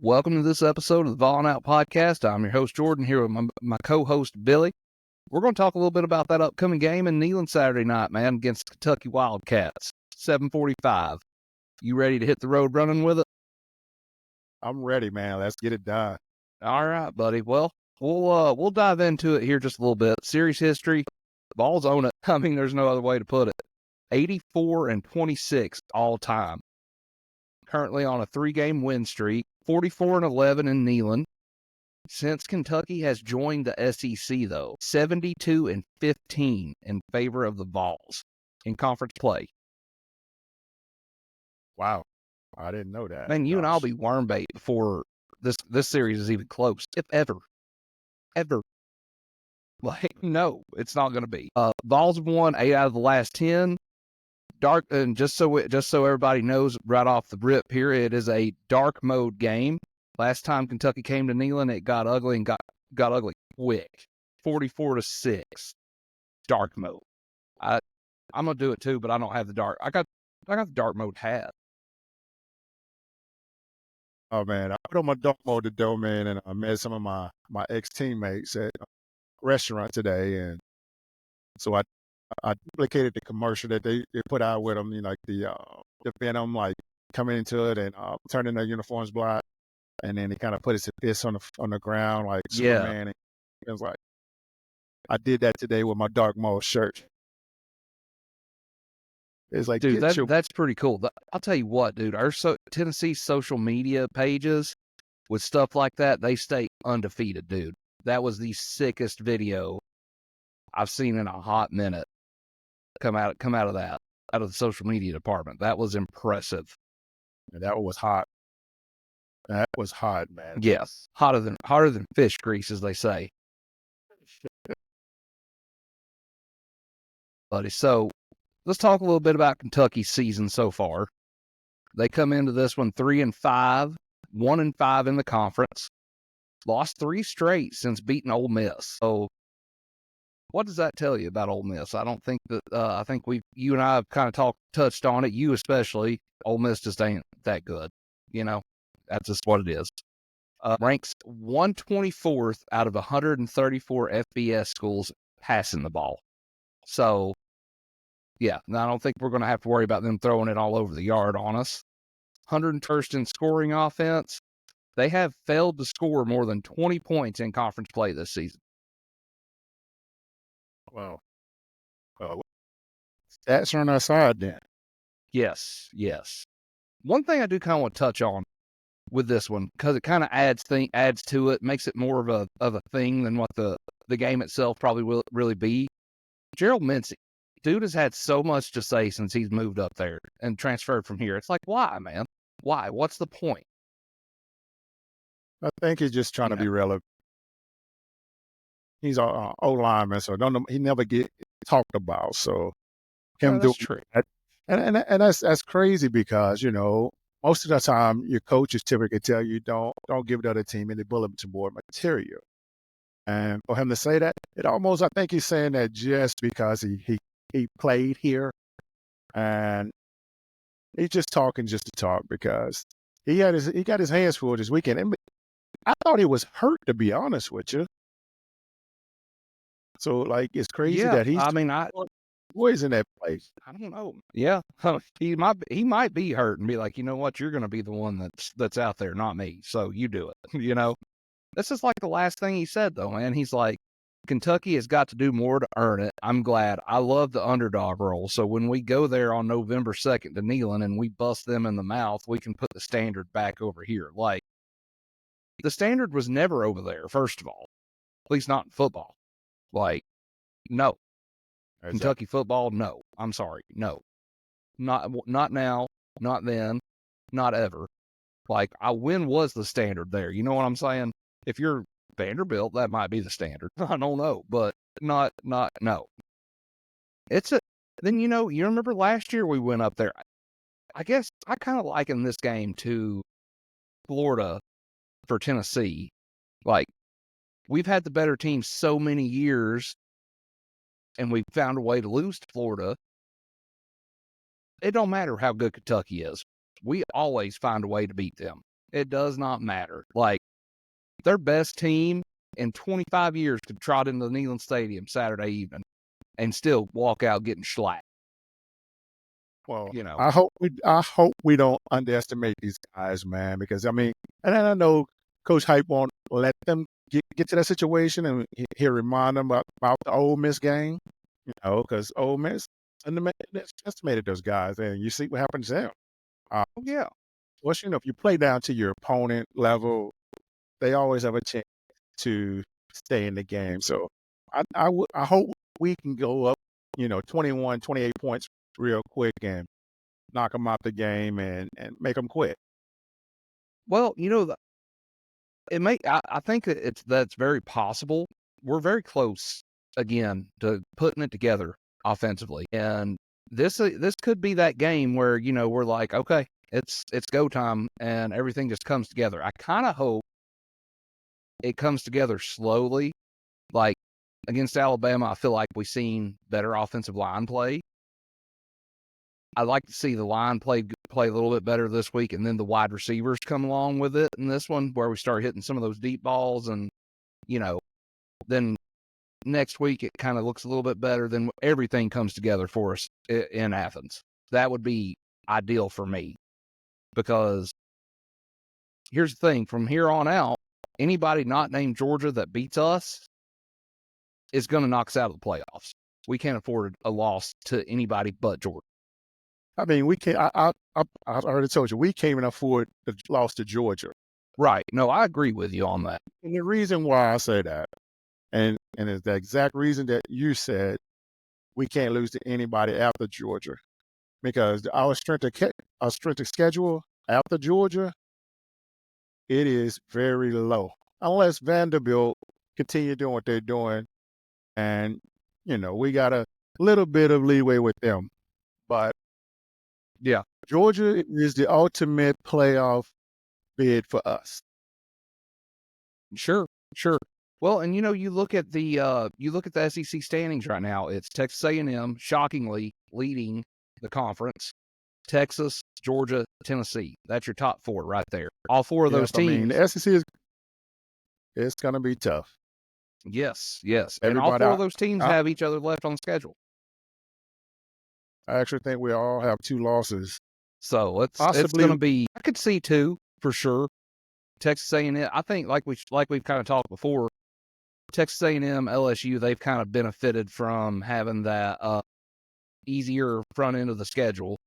Welcome to this episode of the Volin Out Podcast. I'm your host, Jordan, here with my co-host, Billy. We're going to talk a little bit about that upcoming game in Neyland Saturday night, man, against Kentucky Wildcats, 7:45. You ready to hit the road running with it? I'm ready, man. Let's get it done. All right, buddy. Well, we'll dive into it here just a little bit. Series history, Vols own it. I mean, there's no other way to put it. 84-26 all time. Currently on a 3-game win streak, 44-11 in Neyland. Since Kentucky has joined the SEC, though, 72-15 in favor of the Vols in conference play. Wow. I didn't know that. Man, you and I'll be worm bait before this series is even close, if ever. Ever. Like, no, it's not going to be. Vols have won 8 out of the last 10. Dark, and just so everybody knows right off the rip here, it is a dark mode game. Last time Kentucky came to Neyland, it got ugly and got ugly quick. 44-6. Dark mode. I'm gonna do it too, but I don't have the dark. I got the dark mode hat. Oh man, I put on my dark mode today, man, and I met some of my ex-teammates at a restaurant today, and so I duplicated the commercial that they put out with them, you know, like the Venom, like coming into it and turning their uniforms black, and then he kind of put his fist on the ground like Superman. And it was like I did that today with my dark mode shirt. It's like, dude, that's pretty cool. I'll tell you what, dude, our Tennessee social media pages with stuff like that, they stay undefeated, dude. That was the sickest video I've seen in a hot minute. Come out of that, out of the social media department. That was impressive. That was hot. That was hot, man. Yes, hotter than fish grease, as they say. Buddy, so let's talk a little bit about Kentucky's season so far. They come into this one 3-5, 1-5 in the conference. Lost 3 straight since beating Ole Miss. So what does that tell you about Ole Miss? I don't think that I think you and I have kind of touched on it. You especially. Ole Miss just ain't that good. You know, that's just what it is. Ranks 124th out of 134 FBS schools passing the ball. So, yeah, I don't think we're going to have to worry about them throwing it all over the yard on us. 101st in scoring offense. They have failed to score more than 20 points in conference play this season. Well, stats are on our side then. Yes. One thing I do kind of want to touch on with this one, because it kind of adds to it, makes it more of a thing than what the game itself probably will really be. Gerald Mincey, dude has had so much to say since he's moved up there and transferred from here. It's like, why, man? Why? What's the point? I think he's just trying to be relevant. He's an old lineman, so he never get talked about. So him doing that, and that's crazy because, you know, most of the time your coaches typically tell you don't give the other team any bulletin board material. And for him to say that, it almost, I think he's saying that just because he played here, and he's just talking just to talk because he got his hands full this weekend. And I thought he was hurt, to be honest with you. So, like, it's crazy that he's boys in that place. I don't know. Yeah, he might be hurt and be like, you know what, you're going to be the one that's out there, not me. So you do it. You know, this is like the last thing he said, though, man. He's like, Kentucky has got to do more to earn it. I'm glad. I love the underdog role. So when we go there on November 2nd to Neyland and we bust them in the mouth, we can put the standard back over here. Like, the standard was never over there, first of all. At least not in football. Like, no. Exactly. Kentucky football, no. I'm sorry, no. Not now, not then, not ever. Like, a win was the standard there. You know what I'm saying? If you're Vanderbilt, that might be the standard. I don't know, but not no. Then, you know, you remember last year we went up there. I guess I kind of liken this game to Florida for Tennessee. Like, we've had the better team so many years, and we've found a way to lose to Florida. It don't matter how good Kentucky is. We always find a way to beat them. It does not matter. Like, their best team in 25 years could trot into Neyland Stadium Saturday evening and still walk out getting shellacked. Well, You know, I hope we don't underestimate these guys, man, because I mean, and I know Coach Hype won't let them get to that situation, and he'll remind them about the Ole Miss game, because Ole Miss estimated those guys, and you see what happens to them. yeah. Well, if you play down to your opponent level, they always have a chance to stay in the game. So I hope we can go up, 21, 28 points real quick and knock them out the game and make them quit. Well, I think that that's very possible. We're very close again to putting it together offensively, and this could be that game where we're like, okay, it's go time, and everything just comes together. I kind of hope it comes together slowly. Like against Alabama, I feel like we've seen better offensive line play. I'd like to see the line play a little bit better this week, and then the wide receivers come along with it in this one, where we start hitting some of those deep balls, and then next week it kind of looks a little bit better. Then everything comes together for us in Athens. That would be ideal for me, because here's the thing: from here on out, anybody not named Georgia that beats us is going to knock us out of the playoffs. We can't afford a loss to anybody but Georgia. I mean, we can't. I already told you we can't even afford the loss to Georgia. Right? No, I agree with you on that. And the reason why I say that, and it's the exact reason that you said we can't lose to anybody after Georgia, because our strength of schedule after Georgia, it is very low, unless Vanderbilt continue doing what they're doing, and we got a little bit of leeway with them, but yeah, Georgia is the ultimate playoff bid for us. Sure. Well, and you look at the SEC standings right now. It's Texas A&M shockingly leading the conference. Texas, Georgia, Tennessee. That's your top four right there. All four of those teams. I mean, the SEC it's going to be tough. Yes. And all four of those teams have each other left on the schedule. I actually think we all have 2 losses. So it's going to be. I could see 2 for sure. Texas A&M. I think like we've kind of talked before. Texas A&M, LSU, they've kind of benefited from having that easier front end of the schedule.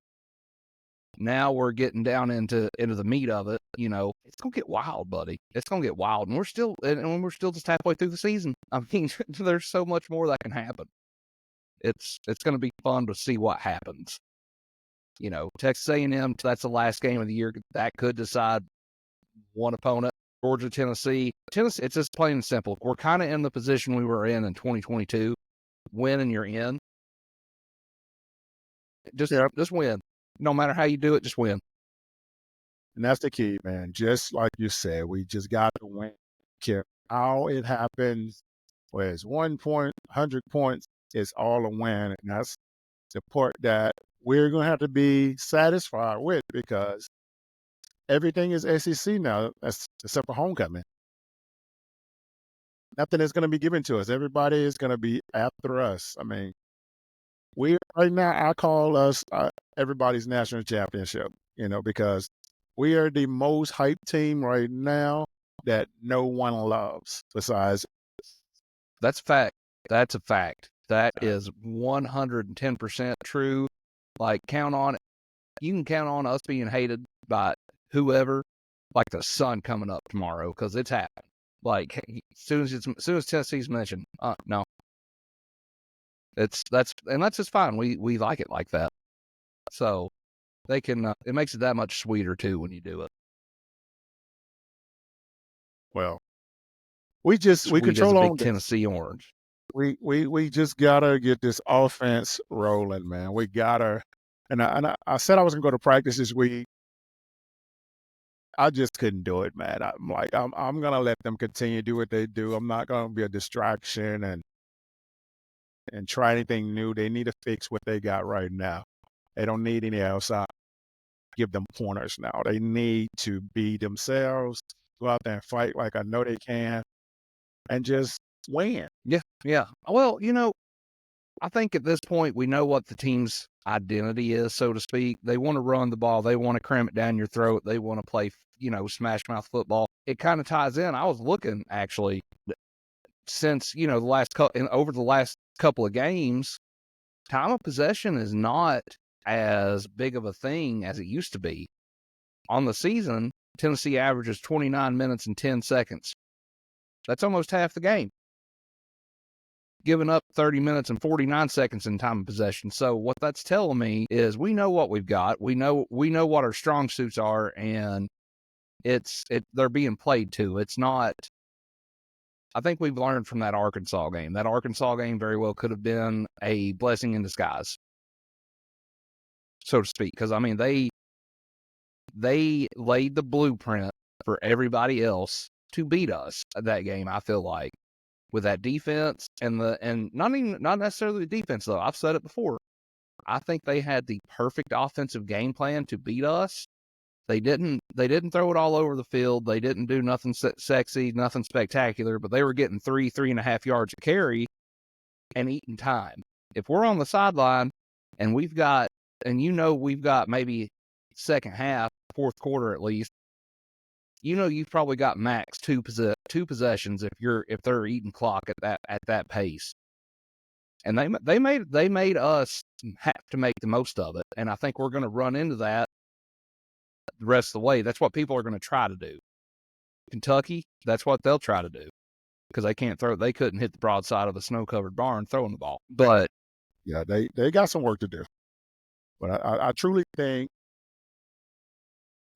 Now we're getting down into the meat of it. It's gonna get wild, buddy. It's gonna get wild, and we're still just halfway through the season. I mean, there's so much more that can happen. It's gonna be fun to see what happens. Texas A&M. That's the last game of the year. That could decide one opponent. Georgia, Tennessee. It's just plain and simple. We're kind of in the position we were in 2022. Win and you're in. Just win. No matter how you do it, just win. And that's the key, man. Just like you said, we just got to win. Care how it happens, whether it's 1 point, 100 points, it's all a win. And that's the part that we're going to have to be satisfied with, because everything is SEC now, except for homecoming. Nothing is going to be given to us. Everybody is going to be after us. I mean, right now, I call us everybody's national championship, because we are the most hyped team right now that no one loves besides. That's a fact. That's a fact. That is 110% true. Like, count on it. You can count on us being hated by whoever, like the sun coming up tomorrow, because it's happened. Like, as soon as Tennessee's mentioned, no. That's just fine. We like it like that. So they can. It makes it that much sweeter too when you do it. Well, we control on Tennessee orange. We just gotta get this offense rolling, man. We gotta. And I said I was gonna go to practice this week. I just couldn't do it, man. I'm gonna let them continue to do what they do. I'm not gonna be a distraction and try anything new. They need to fix what they got right now. They don't need any outside give them pointers now. They need to be themselves, go out there and fight like I know they can, and just win. Yeah, yeah. Well, I think at this point we know what the team's identity is, so to speak. They want to run the ball. They want to cram it down your throat. They want to play, smash mouth football. It kind of ties in. I was looking actually since, over the last couple of games, time of possession is not as big of a thing as it used to be. On the season, Tennessee averages 29 minutes and 10 seconds. That's almost half the game. Giving up 30 minutes and 49 seconds in time of possession. So what that's telling me is we know what we've got. We know what our strong suits are, and they're being played to. It's not. I think we've learned from that Arkansas game. That Arkansas game very well could have been a blessing in disguise, so to speak. Because I mean, they laid the blueprint for everybody else to beat us at that game. I feel like with that defense and not necessarily the defense though. I've said it before. I think they had the perfect offensive game plan to beat us. They didn't throw it all over the field. They didn't do nothing sexy, nothing spectacular, but they were getting 3.5 yards a carry and eating time. If we're on the sideline and we've got maybe second half, fourth quarter at least, you've probably got max two possessions if they're eating clock at that pace. And they made us have to make the most of it. And I think we're going to run into that the rest of the way. That's what people are going to try to do. Kentucky, that's what they'll try to do because they couldn't hit the broadside of a snow-covered barn throwing the ball. But yeah, they got some work to do. But I truly think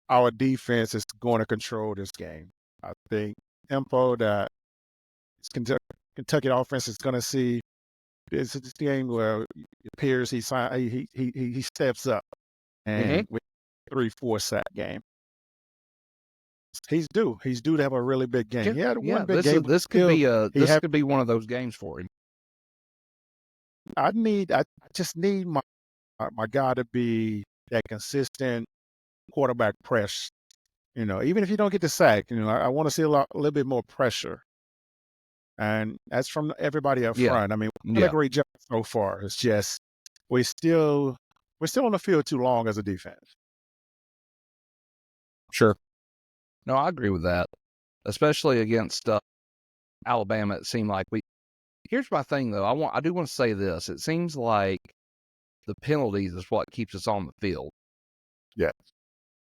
our defense is going to control this game. I think tempo that Kentucky offense is going to see is this game where it appears he steps up and with 3-4 sack game. He's due to have a really big game. Yeah, one big game. This could be one of those games for him. I just need my guy to be that consistent quarterback press. Even if you don't get the sack, I want to see a little bit more pressure. And that's from everybody up front. I mean, we've done a great job so far. It's just we're still on the field too long as a defense. Sure. No, I agree with that, especially against Alabama. It seemed like here's my thing though. I do want to say this. It seems like the penalties is what keeps us on the field. Yeah.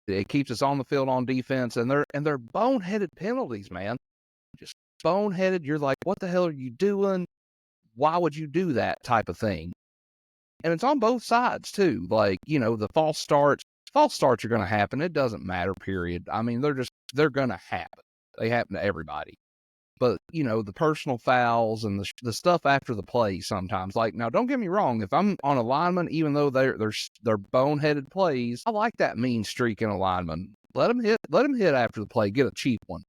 It keeps us on the field on defense, and they're boneheaded penalties, man. Just boneheaded. You're like, what the hell are you doing? Why would you do that type of thing? And it's on both sides too. Like, the false starts are going to happen. It doesn't matter, period. I mean, they're going to happen. They happen to everybody. But, the personal fouls and the stuff after the play sometimes. Like, now, don't get me wrong. If I'm on a lineman, even though they're boneheaded plays, I like that mean streak in a lineman. Let him hit after the play. Get a cheap one,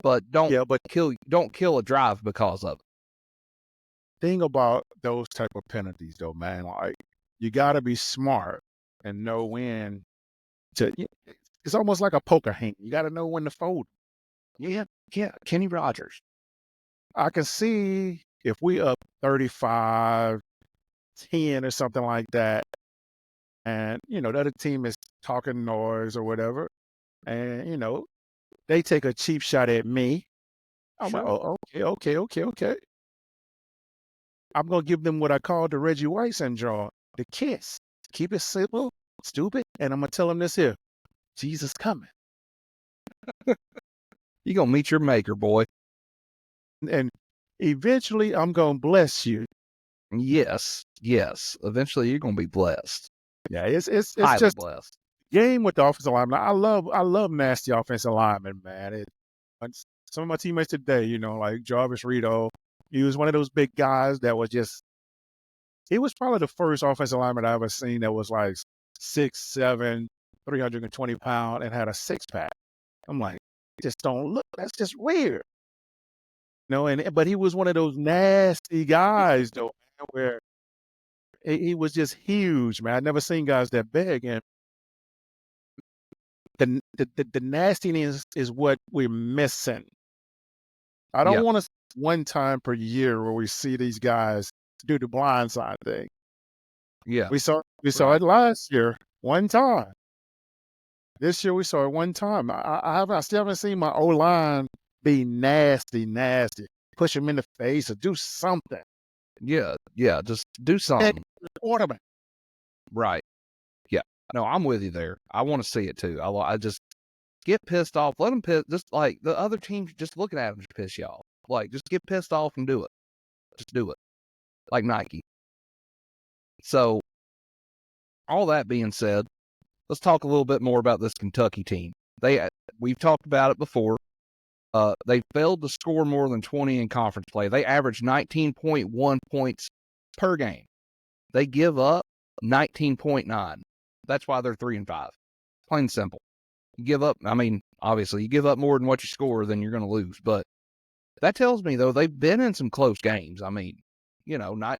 But don't kill a drive because of it. Thing about those type of penalties, though, man, like you got to be smart and know when to. It's almost like a poker hand. You got to know when to fold. Yeah, Kenny Rogers. I can see if we up 35-10 or something like that, and the other team is talking noise or whatever, and they take a cheap shot at me. I'm like, oh, okay. I'm going to give them what I call the Reggie White syndrome, the kiss. Keep it simple, stupid, and I'm going to tell them this here. Jesus coming. You're going to meet your maker, boy. And eventually I'm going to bless you. Yes. Eventually you're going to be blessed. Yeah, it's just blessed. Game with the offensive lineman. I love nasty offensive linemen, man. Some of my teammates today, like Jarvis Rito, he was one of those big guys that was he was probably the first offensive lineman I ever seen that was like 6'7", 320 pounds and had a six-pack. I'm like, just don't look. That's just weird. But he was one of those nasty guys, though, man, where he was just huge, man. I'd never seen guys that big. And the nastiness is what we're missing. I Yeah. don't want to one time per year where we see these guys do the blindside thing. Yeah. We saw Right. it last year, one time. This year we saw it one time. I still haven't seen my O-line be nasty, push him in the face or do something. Yeah. Yeah. Just do Hey, something. quarterback. Right. Yeah. No, I'm with you there. I want to see it too. I just get pissed off. Let them piss. Just like the other teams, just looking at them to piss you off. Like, just get pissed off and do it. Just do it. Like Nike. So, all that being said, let's talk a little bit more about this Kentucky team. We've talked about it before. They failed to score more than 20 in conference play. They averaged 19.1 points per game. They give up 19.9. That's why they're 3-5. Plain and simple. You give up, I mean, obviously, you give up more than what you score, then you're going to lose. But that tells me, though, they've been in some close games. I mean, not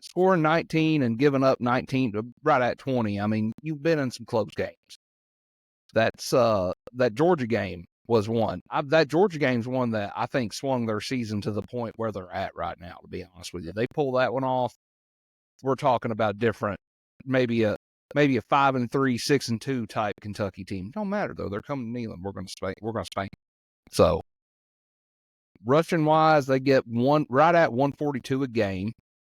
scoring 19 and giving up 19 right at 20. I mean, you've been in some close games. That's that Georgia game was one. That Georgia game's one that I think swung their season to the point where they're at right now, to be honest with you. They pull that one off. We're talking about different, maybe a 5-3, 6-2 type Kentucky team. Don't matter though. They're coming to Neyland. We're going to spank. So rushing wise, they get right at 142 a game,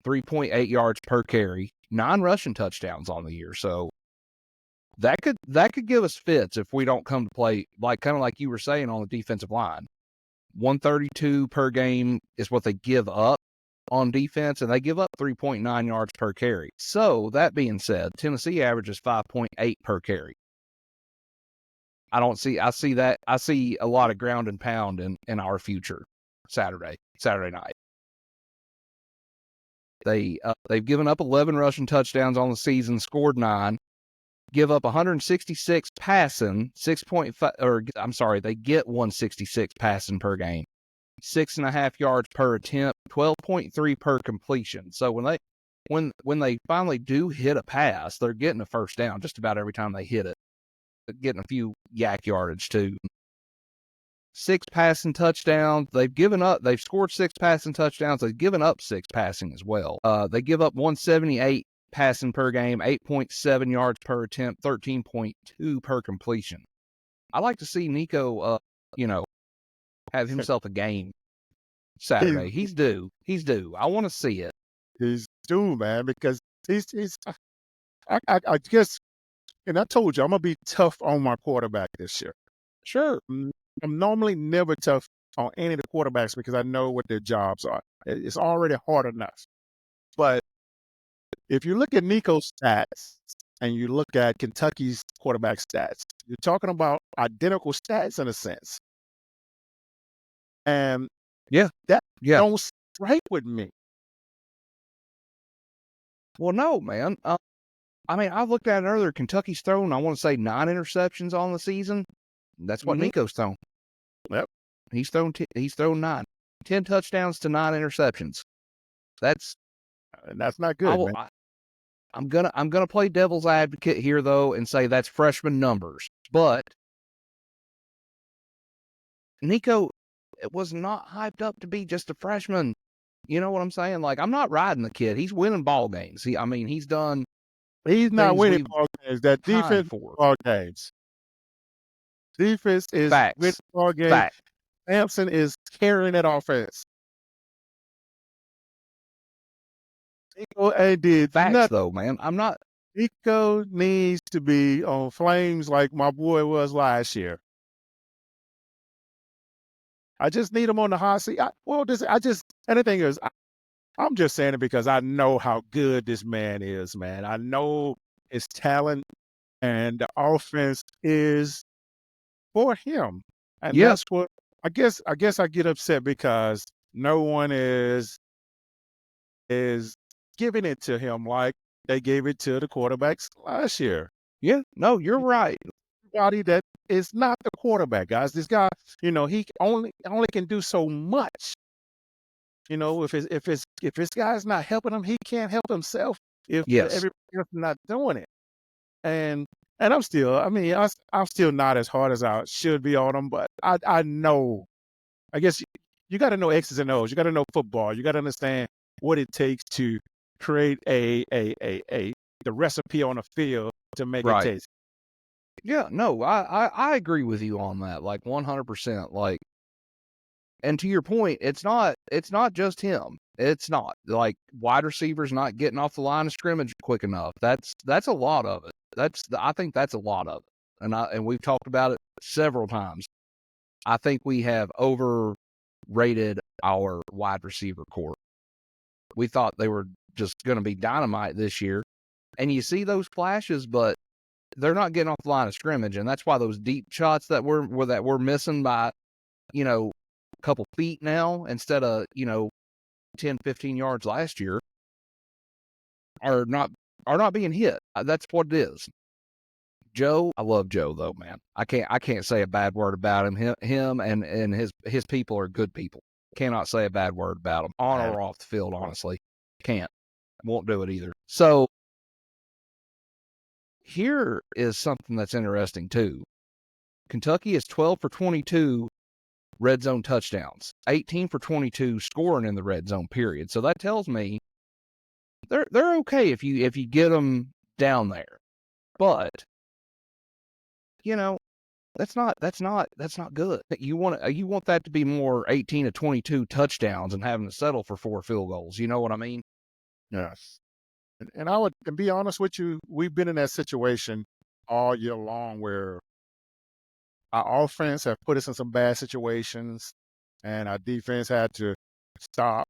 3.8 yards per carry, 9 rushing touchdowns on the year. So that could give us fits if we don't come to play, kind of like you were saying on the defensive line. 132 per game is what they give up on defense, and they give up 3.9 yards per carry. So that being said, Tennessee averages 5.8 per carry. I see a lot of ground and pound in our future Saturday night. They've given up 11 rushing touchdowns on the season, scored 9, give up 166 passing, 6.5, they get 166 passing per game, 6.5 yards per attempt, 12.3 per completion. So when they finally do hit a pass, they're getting a first down just about every time they hit it. They're getting a few yak yardage too. 6 passing touchdowns. They've scored 6 passing touchdowns. They've given up 6 passing as well. They give up 178 passing per game, 8.7 yards per attempt, 13.2 per completion. I like to see Nico, have himself a game Saturday. He's due. I want to see it. He's due, man, because I guess, and I told you, I'm going to be tough on my quarterback this year. Sure. I'm normally never tough on any of the quarterbacks because I know what their jobs are. It's already hard enough. But if you look at Nico's stats and you look at Kentucky's quarterback stats, you're talking about identical stats in a sense. And that don't strike with me. Well, no, man. I looked at it earlier. Kentucky's thrown, I want to say, 9 interceptions on the season. That's what Nico's thrown. Yep. He's thrown 9. 10 touchdowns to 9 interceptions. That's not good, man. I'm gonna play devil's advocate here though and say that's freshman numbers. But Nico, it was not hyped up to be just a freshman. You know what I'm saying? Like, I'm not riding the kid. He's winning ball games. He's done. He's not winning ball games. That defense ball games. Defense is winning ball games. Fact. Sampson is carrying that offense. Nico ain't did Facts nothing. though, man. I'm not. Nico needs to be on flames like my boy was last year. I just need him on the hot seat. And the thing is, I'm just saying it because I know how good this man is, man. I know his talent and the offense is for him. And that's what I guess I get upset because no one is giving it to him like they gave it to the quarterbacks last year. Yeah, no, you're right. Everybody that is not the quarterback, guys. This guy, he only can do so much. If this guy's not helping him, he can't help himself if everybody else is not doing it. And And I'm still not as hard as I should be on them, but I know, I guess you got to know X's and O's. You got to know football. You got to understand what it takes to create the recipe on the field to make it Right. taste. Yeah, no, I agree with you on that, like 100%. Like, and to your point, it's not just him. It's not like wide receivers not getting off the line of scrimmage quick enough. That's a lot of it. I think that's a lot of it. And we've talked about it several times. I think we have overrated our wide receiver core. We thought they were just going to be dynamite this year. And you see those flashes, but they're not getting off the line of scrimmage, and that's why those deep shots that we're missing by, a couple feet now instead of, 10, 15 yards last year are not being hit. That's what it is. Joe, I love Joe though, man. I can't say a bad word about him. Him and his people are good people. Cannot say a bad word about them on or off the field, honestly. Can't. Won't do it either. So here is something that's interesting too. Kentucky is 12 for 22 red zone touchdowns, 18 for 22 scoring in the red zone, period. So that tells me they're okay if you get them down there. But that's not good. You want that to be more 18 to 22 touchdowns and having to settle for 4 field goals. You know what I mean? Yes. And and be honest with you, we've been in that situation all year long where our offense have put us in some bad situations, and our defense had to stop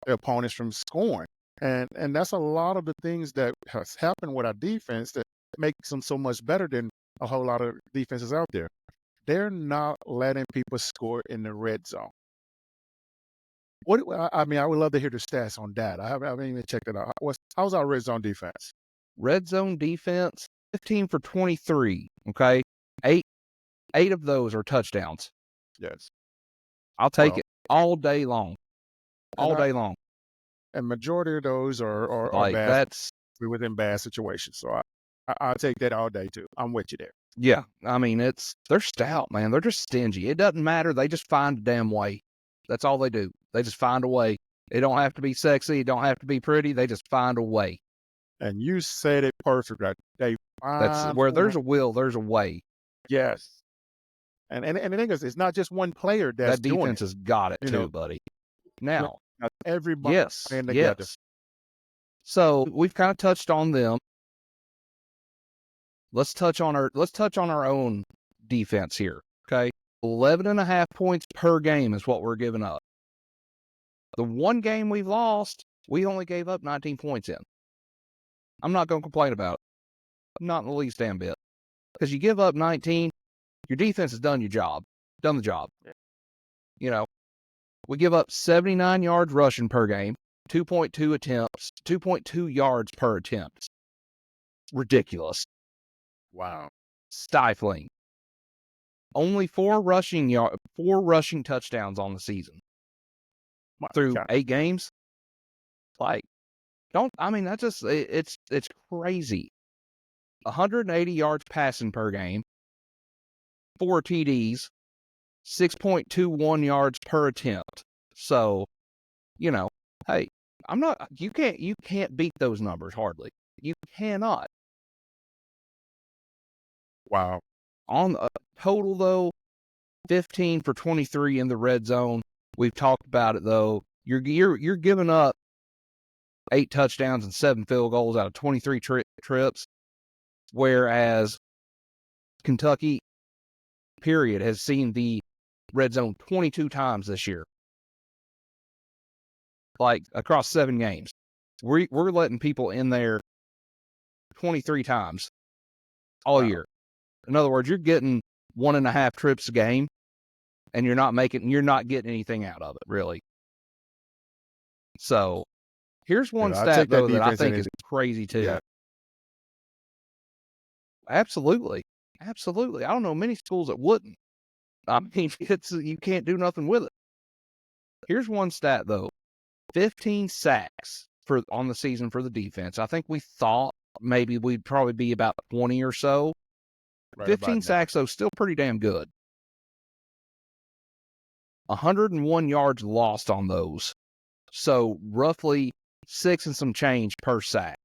their opponents from scoring. And that's a lot of the things that has happened with our defense that makes them so much better than a whole lot of defenses out there. They're not letting people score in the red zone. I would love to hear the stats on that. I haven't even checked it out. How's our red zone defense? Red zone defense, 15 for 23. Okay, eight of those are touchdowns. Yes, I'll take it all day long. All day long. And majority of those are like bad. We're within bad situations. So I'll take that all day too. I'm with you there. Yeah. I mean, they're stout, man. They're just stingy. It doesn't matter. They just find a damn way. That's all they do. They just find a way. It don't have to be sexy. It don't have to be pretty. They just find a way. And you said it perfect. That's where there's a will, there's a way. Yes. And the thing is, it's not just one player that's that defense has got it too, buddy. Now, everybody playing together. Yes. So we've kind of touched on them. Let's touch on our own defense here. Okay. 11.5 points per game is what we're giving up. The one game we've lost, we only gave up 19 points in. I'm not going to complain about it. I'm not in the least damn bit. Because you give up 19, your defense has done the job. We give up 79 yards rushing per game, 2.2 attempts, 2.2 yards per attempt. Ridiculous. Wow. Stifling. Only 4 rushing touchdowns on the season. Through 8 games. That's just, it's crazy. 180 yards passing per game, 4 TDs, 6.21 yards per attempt. So, hey, you can't beat those numbers hardly. You cannot. Wow. On a total though, 15 for 23 in the red zone. We've talked about it though. You're giving up 8 touchdowns and 7 field goals out of 23 trips, whereas Kentucky, period, has seen the red zone 22 times this year. Like across 7 games. We're letting people in there 23 times all year. In other words, you're getting 1.5 trips a game, and you're not getting anything out of it, really. So here's one stat though that I think is crazy too. Yeah. Absolutely. I don't know many schools that wouldn't. I mean, you can't do nothing with it. Here's one stat though: 15 sacks on the season for the defense. I think we thought maybe we'd probably be about 20 or so. Right 15 about sacks, though, still pretty damn good. 101 yards lost on those. So roughly 6 and some change per sack.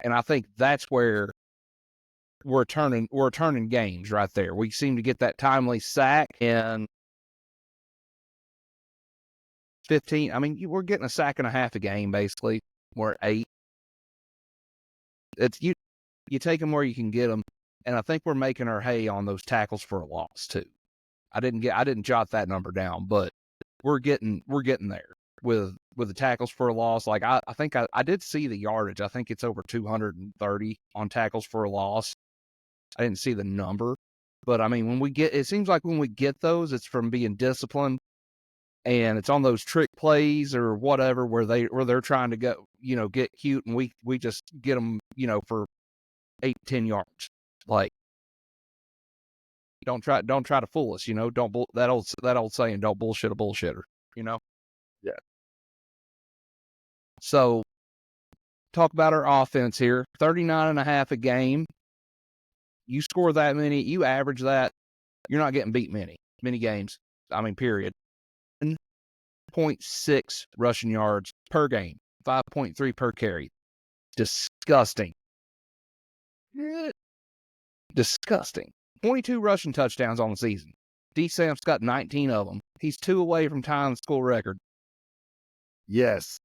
And I think that's where we're turning games right there. We seem to get that timely sack and 15. I mean, we're getting a sack and a half a game, basically. We're at 8. It's you take them where you can get them. And I think we're making our hay on those tackles for a loss too. I didn't jot that number down, but we're getting there with the tackles for a loss. Like I think I did see the yardage. I think it's over 230 on tackles for a loss. I didn't see the number, but I mean, it seems like when we get those, it's from being disciplined, and it's on those trick plays or whatever where they're trying to get cute, and we just get them, for 8-10 yards. Like, don't try to fool us, that old saying, don't bullshit a bullshitter, Yeah. So talk about our offense here. 39.5 a game. You score that many, you average that, you're not getting beat many games. I mean, period. 1.6 rushing yards per game, 5.3 per carry. Disgusting. Disgusting. 22 rushing touchdowns on the season. D. Samp's got 19 of them. He's 2 away from tying the school record. Yes.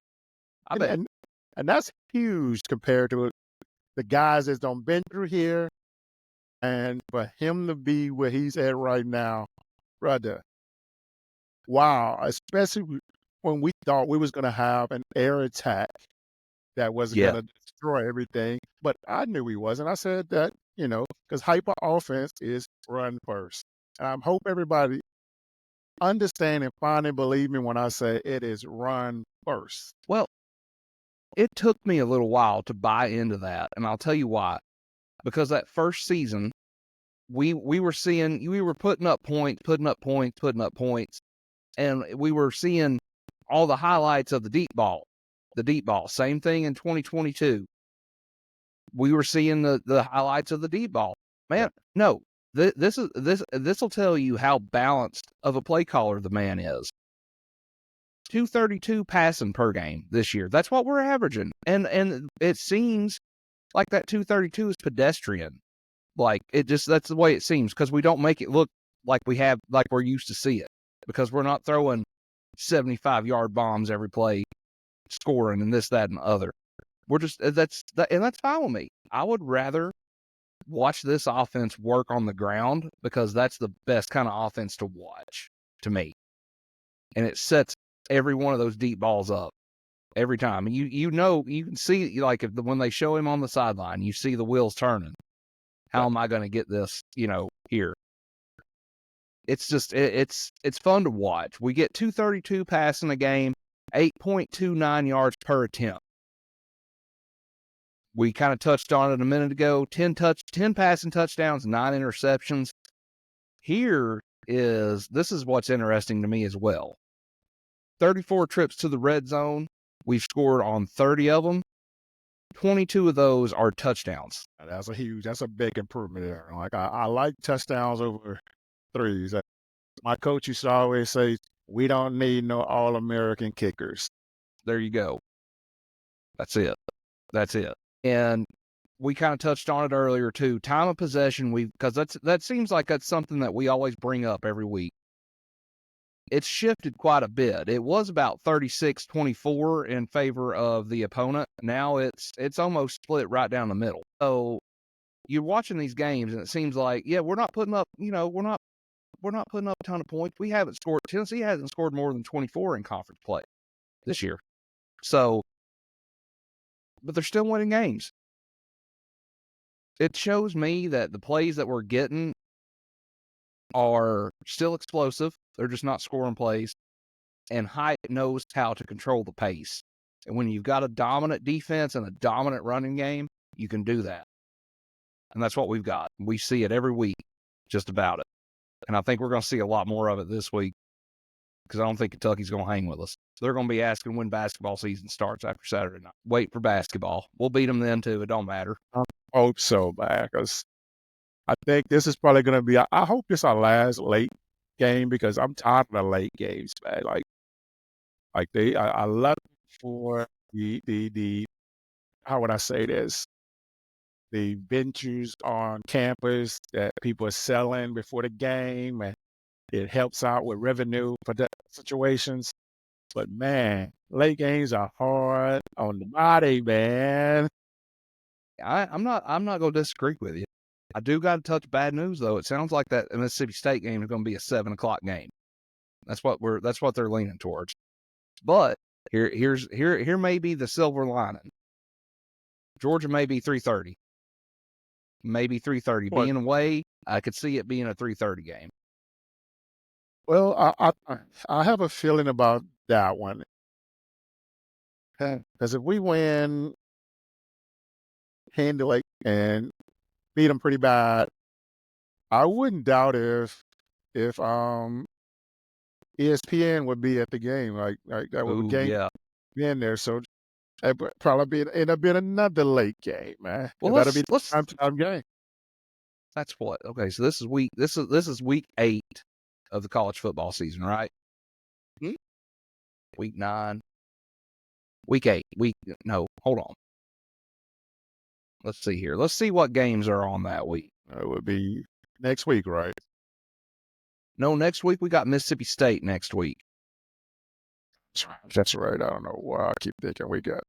I bet. And that's huge compared to the guys that's done been through here. And for him to be where he's at right now, brother, wow, especially when we thought we was going to have an air attack that was going to destroy everything. But I knew he wasn't. I said that, because hyper offense is run first. And I hope everybody understand and finally believe me when I say it is run first. Well, it took me a little while to buy into that, and I'll tell you why. Because that first season, we were putting up points, and we were seeing all the highlights of the deep ball. Same thing in 2022. We were seeing the highlights of the deep ball. Man, no, this will tell you how balanced of a play caller the man is. 232 passing per game this year. That's what we're averaging. And it seems like that 232 is pedestrian. Like that's the way it seems, because we don't make it look like we're used to see it, because we're not throwing 75-yard bombs every play, scoring and this, that, and the other. We're just, and that's fine with me. I would rather watch this offense work on the ground, because that's the best kind of offense to watch to me. And it sets every one of those deep balls up every time. And you can see, like, when they show him on the sideline, you see the wheels turning. How am I going to get this, here? It's just, it's fun to watch. We get 232 passing a game, 8.29 yards per attempt. We kind of touched on it a minute ago. 10 passing touchdowns, 9 interceptions. This is what's interesting to me as well. 34 trips to the red zone. We've scored on 30 of them. 22 of those are touchdowns. That's a big improvement there. Like, I like touchdowns over threes. My coach used to always say, we don't need no All-American kickers. There you go. That's it. And we kind of touched on it earlier too. Time of possession, because that seems like that's something that we always bring up every week. It's shifted quite a bit. It was about 36-24 in favor of the opponent. Now it's almost split right down the middle. So you're watching these games, and it seems like, we're not putting up, we're not putting up a ton of points. Tennessee hasn't scored more than 24 in conference play this year. So, but they're still winning games. It shows me that the plays that we're getting are still explosive. They're just not scoring plays. And Hyatt knows how to control the pace. And when you've got a dominant defense and a dominant running game, you can do that. And that's what we've got. We see it every week, just about it. And I think we're going to see a lot more of it this week. because I don't think Kentucky's going to hang with us. So they're going to be asking when basketball season starts after Saturday night. Wait for basketball. We'll beat them then, too. It don't matter. I hope so, man, because I think this is probably going to be, I hope this is our last late game because I'm tired of the late games, man. I love it for the how would I say this? The ventures on campus that people are selling before the game, and it helps out with revenue for that situations. But man, late games are hard on the body, man. I'm not going to disagree with you. I do got to touch bad news though. It sounds like that Mississippi State game is going to be a 7:00 game. That's what they're leaning towards. But here may be the silver lining. Georgia may be 3:30. Maybe 3:30. What? Being away, I could see it being a 3:30 game. Well, I have a feeling about that one. Because if we win handily and beat them pretty bad, I wouldn't doubt if ESPN would be at the game, like that would Ooh, game yeah. be in there. So it would probably end up being another late game, man. Well, That'll be the let's. time game. That's what. Okay, so this is week 8 of the college football season, right? Hmm? Week 9. Week 8. No, hold on. Let's see here. Let's see what games are on that week. It would be next week, right? No, next week we got Mississippi State next week. That's right. I don't know why I keep thinking we got.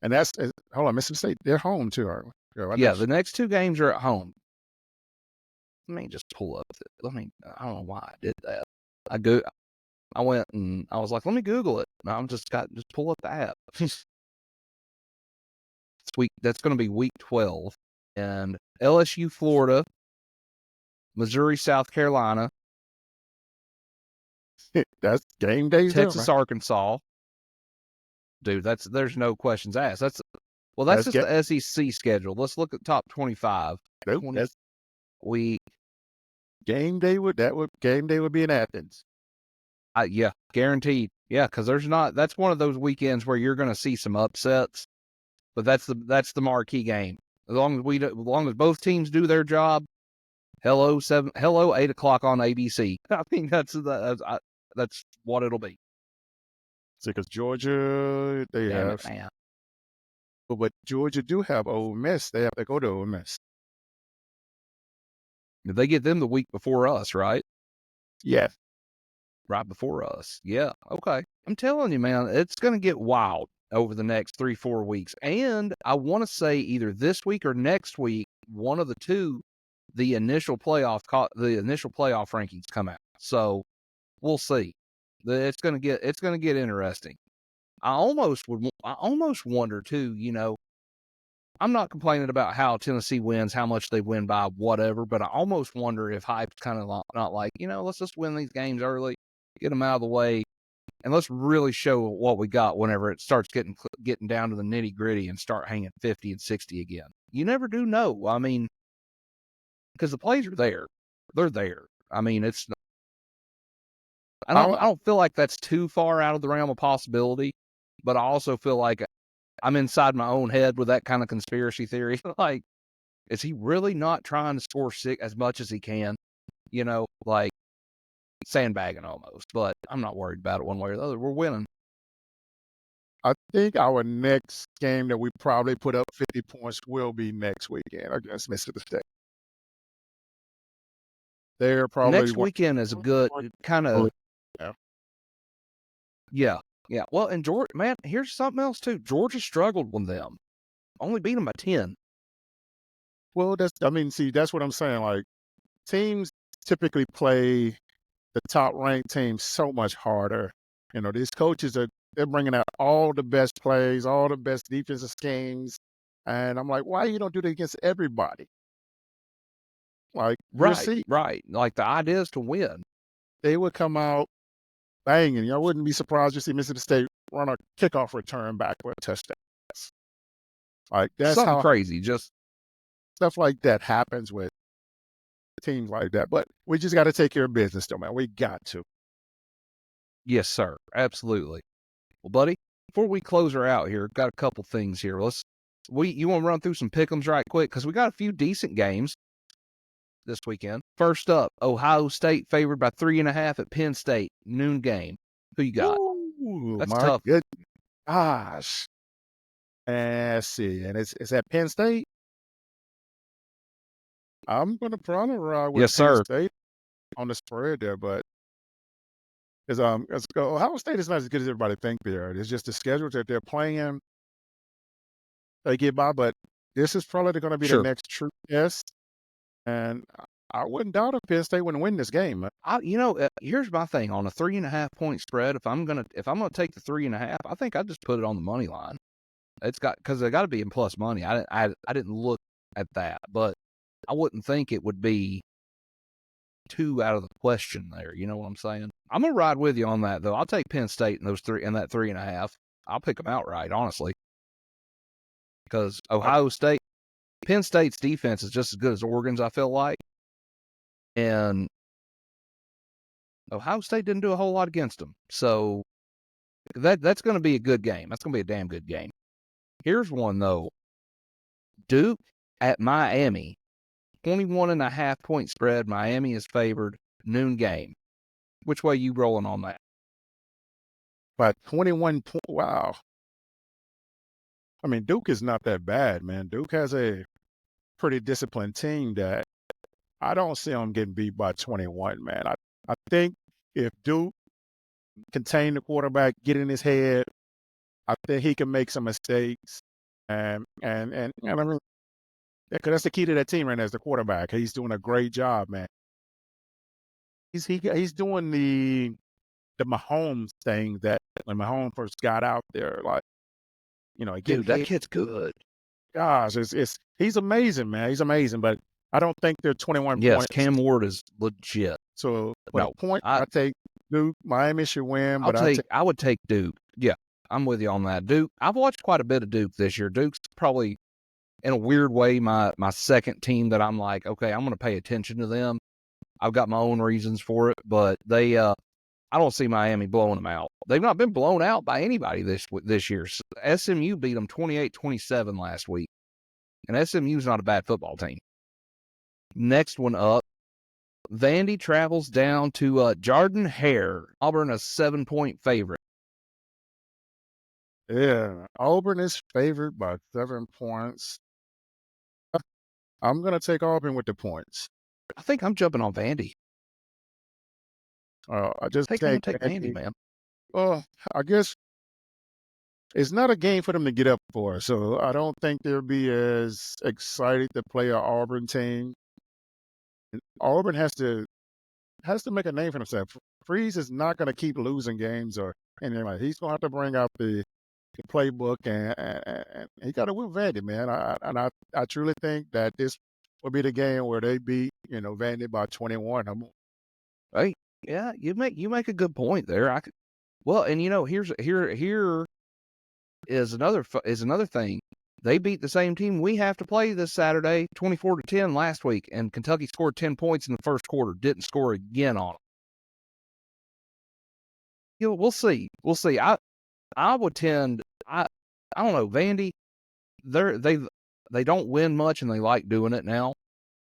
And that's hold on, Mississippi State. They're home too, aren't we? Yeah, the next 2 games are at home. Let me just pull up. I don't know why I did that. I went and I was like, let me Google it. And just pull up the app. That's going to be week 12. And LSU, Florida, Missouri, South Carolina, That's game days. Texas, Arkansas. Dude, there's no questions asked. That's just the SEC schedule. Let's look at top 25. Nope, that's week. Game day would be in Athens. Yeah, guaranteed. Yeah, because that's one of those weekends where you're going to see some upsets. But that's the marquee game. As long as both teams do their job. Hello 8:00 on ABC. I think that's what it'll be. See, because Georgia but Georgia do have Ole Miss. They have to go to Ole Miss. They get them the week before us, right? Yeah. Right before us. Yeah. Okay. I'm telling you, man, it's going to get wild over the next 3-4 weeks. And I want to say either this week or next week, one of the two, the initial playoff rankings come out. So we'll see. It's going to get interesting. I almost wonder too, I'm not complaining about how Tennessee wins, how much they win by, whatever, but I almost wonder if hype's kind of not like, let's just win these games early, get them out of the way, and let's really show what we got whenever it starts getting down to the nitty gritty and start hanging 50 and 60 again. You never do know. I mean, because the plays are there. They're there. I mean, I don't feel like that's too far out of the realm of possibility, but I also feel like I'm inside my own head with that kind of conspiracy theory. Like, is he really not trying to score as much as he can? Like sandbagging almost. But I'm not worried about it one way or the other. We're winning. I think our next game that we probably put up 50 points will be next weekend against Mississippi State. They're probably next weekend is a good kind of. Yeah. Yeah. Well, and Georgia, man, here's something else too. Georgia struggled with them. Only beat them by 10. Well, that's what I'm saying. Like, teams typically play the top-ranked teams so much harder. These coaches they're bringing out all the best plays, all the best defensive schemes, and I'm like, why you don't do that against everybody? Like, right. Like the idea is to win. They would come out banging. I wouldn't be surprised to see Mississippi State run a kickoff return back with a touchdown. Like, that's something crazy. Just stuff like that happens with teams like that. But we just got to take care of business, though, man. We got to. Yes, sir. Absolutely. Well, buddy, before we close her out here, got a couple things here. You want to run through some pick'ems right quick because we got a few decent games this weekend. First up, Ohio State favored by 3.5 at Penn State, noon game. Who you got? Ooh, That's my tough. good gosh. And let's see. And it's at Penn State. I'm gonna probably ride with Yes, Penn sir. State on the spread there, but Ohio State is not as good as everybody think they are. It's just the schedule that they're playing. They get by, but this is probably going to be the Sure. next true test. And I wouldn't doubt if Penn State wouldn't win this game. Here's my thing on a 3.5 point spread. If I'm gonna take the 3.5, I think I just put it on the money line. Because they got to be in plus money. I didn't look at that, but I wouldn't think it would be too out of the question there. You know what I'm saying? I'm gonna ride with you on that though. I'll take Penn State in that 3.5. I'll pick them outright, honestly, because Penn State's defense is just as good as Oregon's. I feel like, and Ohio State didn't do a whole lot against them, so that's going to be a good game. That's going to be a damn good game. Here's one though: Duke at Miami, 21.5 point spread. Miami is favored, noon game. Which way you rolling on that? But 21 points, wow. I mean, Duke is not that bad, man. Duke has a pretty disciplined team that I don't see them getting beat by 21, man. I think if Duke contain the quarterback, get in his head, I think he can make some mistakes. And I mean, because that's the key to that team right now is the quarterback. He's doing a great job, man. He's doing the Mahomes thing that when Mahomes first got out there, like, getting Dude, that hit. kid's good. Gosh, he's amazing, man. He's amazing, but I don't think they're 21 Yes, points. Cam Ward is legit. So for No, the point, I take Duke. Miami should win, but I would take Duke. Yeah, I'm with you on that. Duke. I've watched quite a bit of Duke this year. Duke's probably, in a weird way, my second team that I'm like, okay, I'm going to pay attention to them. I've got my own reasons for it, but I don't see Miami blowing them out. They've not been blown out by anybody this year. SMU beat them 28-27 last week, and SMU's not a bad football team. Next one up, Vandy travels down to Jordan-Hare. Auburn a 7-point favorite. Yeah, Auburn is favored by 7 points. I'm gonna take Auburn with the points. I think I'm jumping on Vandy. I just I'm think take Vandy, man. Well, I guess it's not a game for them to get up for, so I don't think they'll be as excited to play an Auburn team. Auburn has to make a name for himself. Freeze is not going to keep losing games or anything like that. He's going to have to bring out the playbook, and he got to win Vandy, man. I truly think that this will be the game where they beat Vandy by 21. Right? Yeah, you make a good point there. And here is another thing. They beat the same team we have to play this Saturday, 24-10 last week, and Kentucky scored 10 points in the first quarter. Didn't score again on them. We'll see. I would tend. I don't know. Vandy, they don't win much, and they like doing it now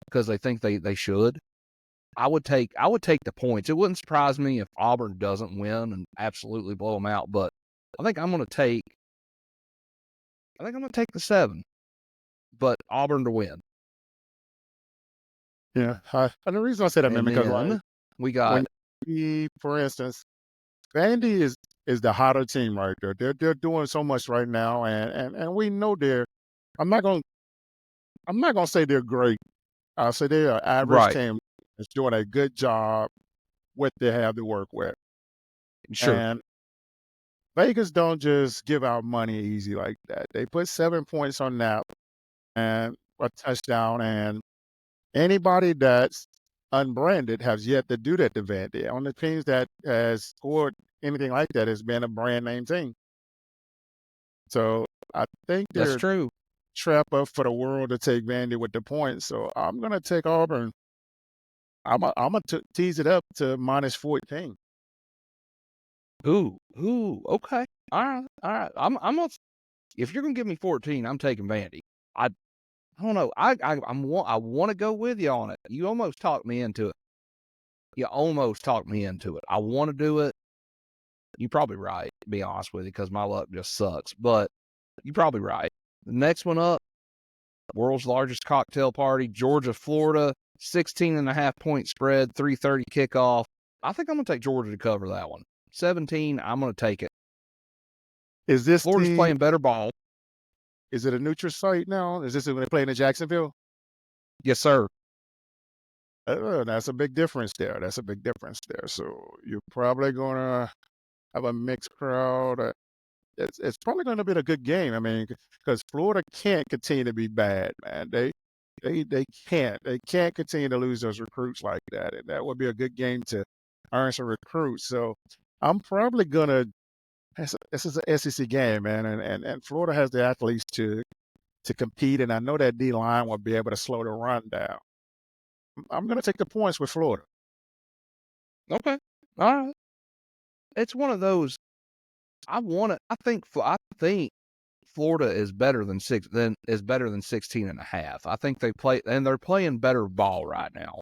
because they think they should. I would take the points. It wouldn't surprise me if Auburn doesn't win and absolutely blow them out. But I think I'm going to take the 7, but Auburn to win. Yeah, and the reason I say that, man, because we got, for instance, Vandy is the hotter team right there. They're doing so much right now, and we know they're. I'm not gonna say they're great. I'll say they're an average team that's doing a good job what they have to work with. Sure. And Vegas don't just give out money easy like that. They put 7 points on that and a touchdown, and anybody that's unbranded has yet to do that to Vandy. On the teams that has scored anything like that has been a brand name team. So I think that's true. Trap up for the world to take Vandy with the points. So I'm gonna take Auburn. I'm gonna tease it up to -14. Okay. All right. All right. I'm gonna, if you're gonna give me 14, I'm taking Vandy. I don't know. I want to go with you on it. You almost talked me into it. I want to do it. You're probably right, to be honest with you, because my luck just sucks. But you're probably right. The next one up, world's largest cocktail party, Georgia, Florida, 16.5-point spread, 3:30 kickoff. I think I'm going to take Georgia to cover that one. 17, I'm going to take it. Is this Florida's team, playing better ball. is it a neutral site now? Is this when they're playing in Jacksonville? Yes, sir. That's a big difference there. So you're probably going to have a mixed crowd. It's probably going to be a good game. I mean, because Florida can't continue to be bad, man. They can't continue to lose those recruits like that. And that would be a good game to earn some recruits. So I'm probably gonna. This is an SEC game, man, and Florida has the athletes to compete, and I know that D line will be able to slow the run down. I'm gonna take the points with Florida. Okay. All right. It's one of those. I think Florida is better than 16.5. I think they're playing better ball right now.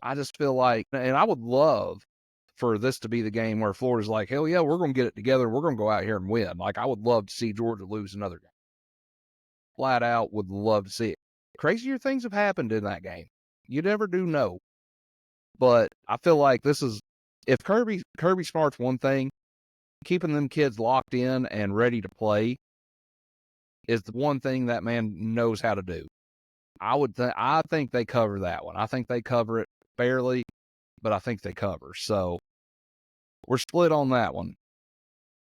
I just feel like, and I would love for this to be the game where Florida's like, hell yeah, we're going to get it together. We're going to go out here and win. Like, I would love to see Georgia lose another game. Flat out would love to see it. Crazier things have happened in that game. You never do know. But I feel like this is, if Kirby Smart's one thing, keeping them kids locked in and ready to play is the one thing that man knows how to do. I think they cover that one. I think they cover it fairly, but I think they cover. So we're split on that one.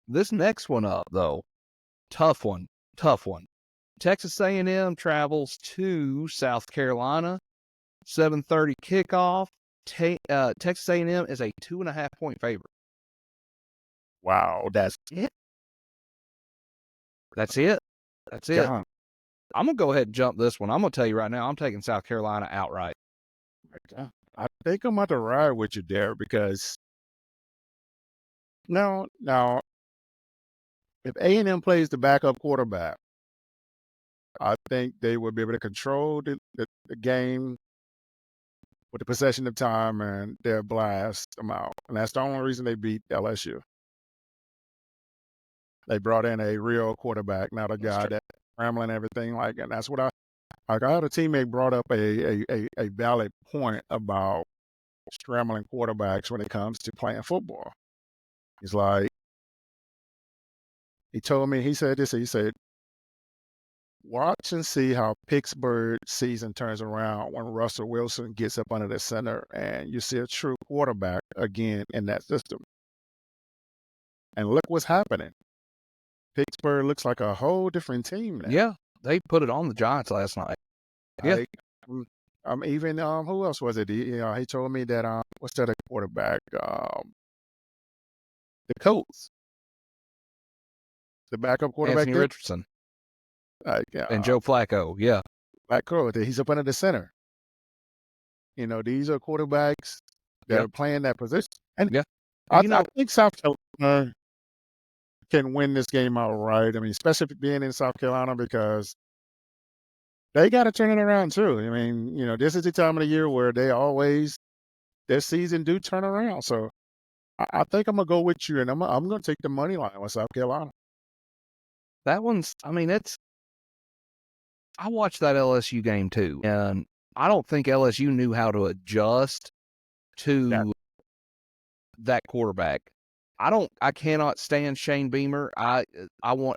This next one up, though, tough one. Texas A&M travels to South Carolina, 7:30 kickoff. Texas A&M is a 2.5-point favorite. Wow, that's it. That's it. Yeah. I'm going to go ahead and jump this one. I'm going to tell you right now, I'm taking South Carolina outright. I think I'm about to ride with you there because now, if A&M plays the backup quarterback, I think they will be able to control the game with the possession of time, and they'll blast them out. And that's the only reason they beat LSU. They brought in a real quarterback, not a guy that's scrambling everything like. And that's what I had a teammate brought up a valid point about scrambling quarterbacks when it comes to playing football. He's like, he told me, he said, watch and see how Pittsburgh's season turns around when Russell Wilson gets up under the center and you see a true quarterback again in that system. And look what's happening. Pittsburgh looks like a whole different team now. Yeah, they put it on the Giants last night. Yeah. Even who else was it? He told me that what's that quarterback? The Colts. The backup quarterback. Anthony Richardson. And Joe Flacco, yeah. Flacco, he's up under the center. These are quarterbacks that are playing that position. And I think South Carolina can win this game outright. I mean, especially being in South Carolina because they got to turn it around too. I mean, this is the time of the year where their season do turn around. So I think I'm going to go with you, and I'm going to take the money line with South Carolina. That one's, I mean, I watched that LSU game too, and I don't think LSU knew how to adjust to that quarterback. I cannot stand Shane Beamer.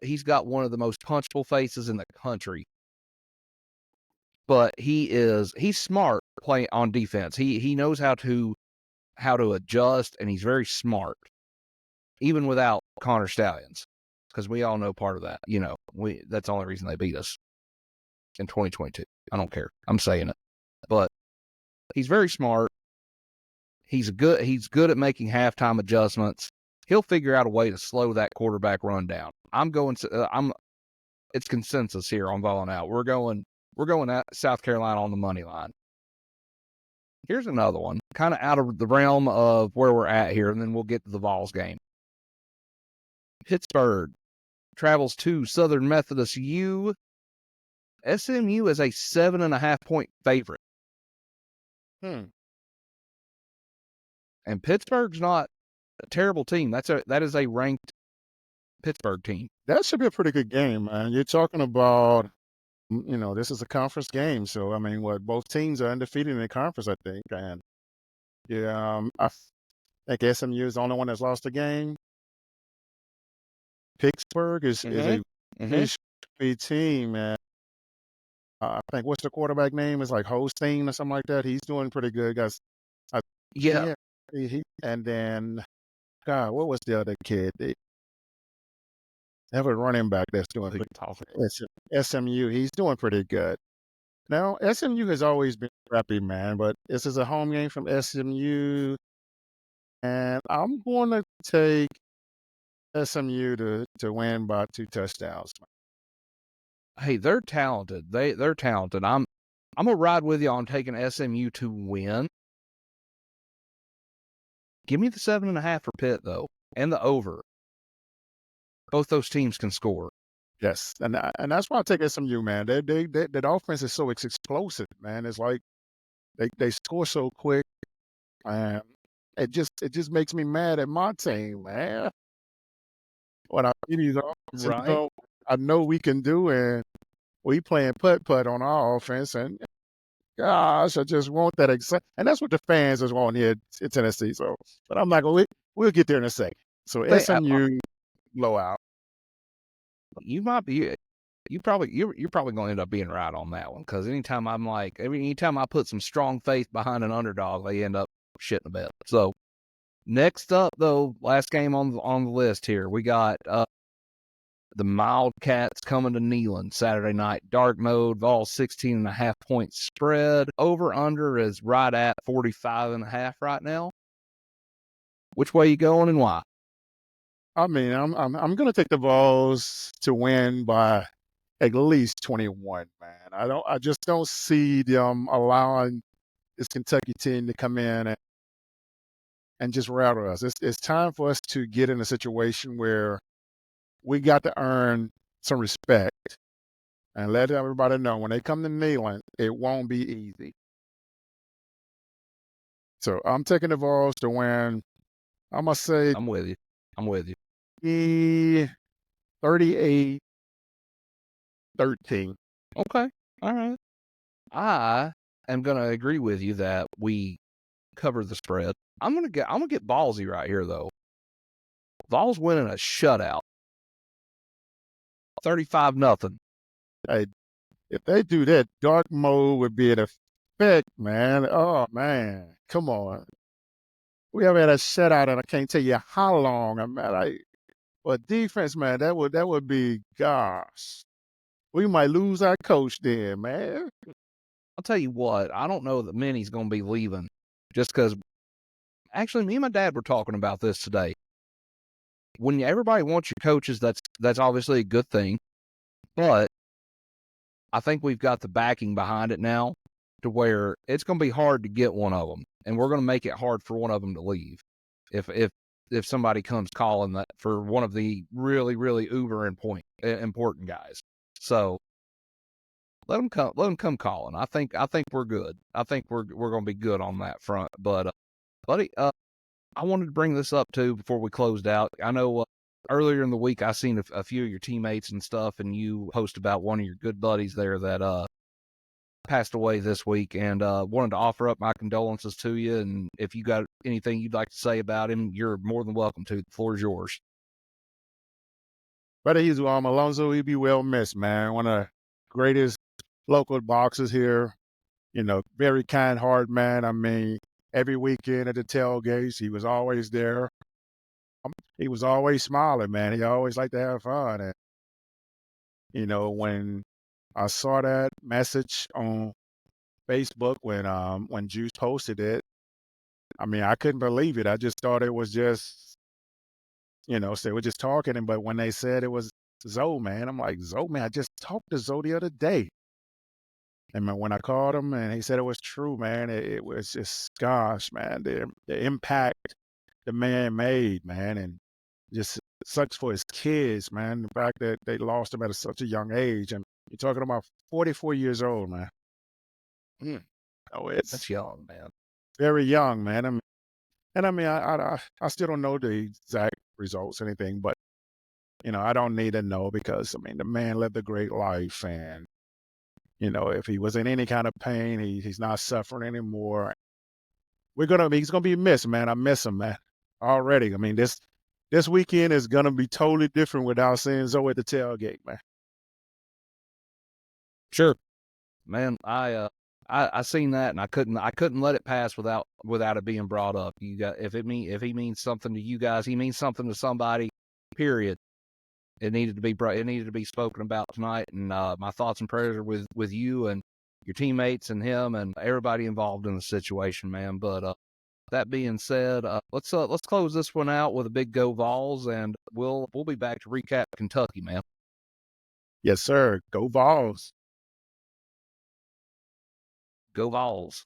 He's got one of the most punchable faces in the country. But he's smart playing on defense. He knows how to adjust, and he's very smart, even without Connor Stallions, because we all know part of that. That's the only reason they beat us in 2022. I don't care. I'm saying it. But he's very smart. He's good at making halftime adjustments. He'll figure out a way to slow that quarterback run down. It's consensus here on Volling Out. We're going at South Carolina on the money line. Here's another one, kind of out of the realm of where we're at here, and then we'll get to the Vols game. Pittsburgh travels to Southern Methodist U. SMU is a 7.5-point favorite. And Pittsburgh's not a terrible team. That is a ranked Pittsburgh team. That should be a pretty good game, man. You're talking about, this is a conference game. So, I mean, both teams are undefeated in the conference, I think. And, I think SMU is the only one that's lost a game. Pittsburgh is a very team, man. I think, what's the quarterback name? It's like Holstein or something like that. He's doing pretty good, guys. Yeah. And then, God, what was the other kid? They have a running back that's doing good. SMU. He's doing pretty good. Now, SMU has always been crappy, man, but this is a home game from SMU, and I'm going to take SMU to win by 2 touchdowns. Hey, they're talented. They're talented. I'm gonna ride with you on taking SMU to win. Give me the 7.5 for Pitt though, and the over. Both those teams can score. Yes, and that's why I take SMU, man. That offense is so explosive, man. It's like they score so quick, and it just makes me mad at my team, man. When I see these offenses, I know we can do, and we playing putt-putt on our offense, and gosh, I just want that and that's what the fans just want here in Tennessee. So, but I'm not gonna. We'll get there in a second. So SMU blowout. You might be. You're probably going to end up being right on that one because anytime I put some strong faith behind an underdog, they end up shitting a bit. So next up, though, last game on the list here, we got the Wildcats coming to Neyland Saturday night. Dark mode, Vols 16.5-point spread. Over under is right at 45.5 right now. Which way you going and why? I mean, I'm gonna take the Vols to win by at least 21, man. I just don't see them allowing this Kentucky team to come in and just rattle us. It's time for us to get in a situation where we got to earn some respect and let everybody know when they come to Neyland, it won't be easy. So I'm taking the Vols to win. I'm gonna say I'm with you. 38-13. Okay. All right. I am going to agree with you that we cover the spread. I'm going to get ballsy right here though. Vols winning a shutout. 35-0. Hey, if they do that, dark mode would be in effect, man. Oh man, come on. We haven't had a shutout, and I can't tell you how long. But defense, man, that would be, gosh. We might lose our coach then, man. I'll tell you what, I don't know that Minnie's going to be leaving just because. Actually, me and my dad were talking about this today. When everybody wants your coaches, that's obviously a good thing. But I think we've got the backing behind it now to where it's going to be hard to get one of them. And we're going to make it hard for one of them to leave. If somebody comes calling that for one of the really, really uber important guys. So let them come calling. I think we're good. I think we're going to be good on that front. But buddy, I wanted to bring this up too before we closed out. I know earlier in the week I seen a few of your teammates and stuff, and you post about one of your good buddies there that passed away this week, and wanted to offer up my condolences to you. And if you got anything you'd like to say about him, you're more than welcome to. The floor is yours. Brother, he's Alonzo. He'd be well missed, man. One of the greatest local boxers here. Very kind heart, man. I mean, every weekend at the tailgates, he was always there. He was always smiling, man. He always liked to have fun. And, when I saw that message on Facebook when Juice posted it, I mean, I couldn't believe it. I just thought it was just, so we're just talking. But when they said it was Zoe, man, I'm like, Zoe, man, I just talked to Zoe the other day. And when I called him and he said it was true, man, it was just, gosh, man, the impact the man made, man, and just sucks for his kids, man. The fact that they lost him at such a young age, and you're talking about 44 years old, man. Mm, Oh, it's that's young, man. very young, man. I still don't know the exact results, anything, but I don't need to know because the man lived a great life, and if he was in any kind of pain, he's not suffering anymore. He's gonna be missed, man. I miss him, man. Already. This weekend is gonna be totally different without seeing Zoe at the tailgate, man. Sure, man. I seen that, and I couldn't let it pass without it being brought up. You got if he means something to you guys, he means something to somebody. Period. It needed to be spoken about tonight, and my thoughts and prayers are with you and your teammates and him and everybody involved in the situation, man. But that being said, let's close this one out with a big Go Vols, and we'll be back to recap Kentucky, man. Yes, sir. Go Vols. Go Vols.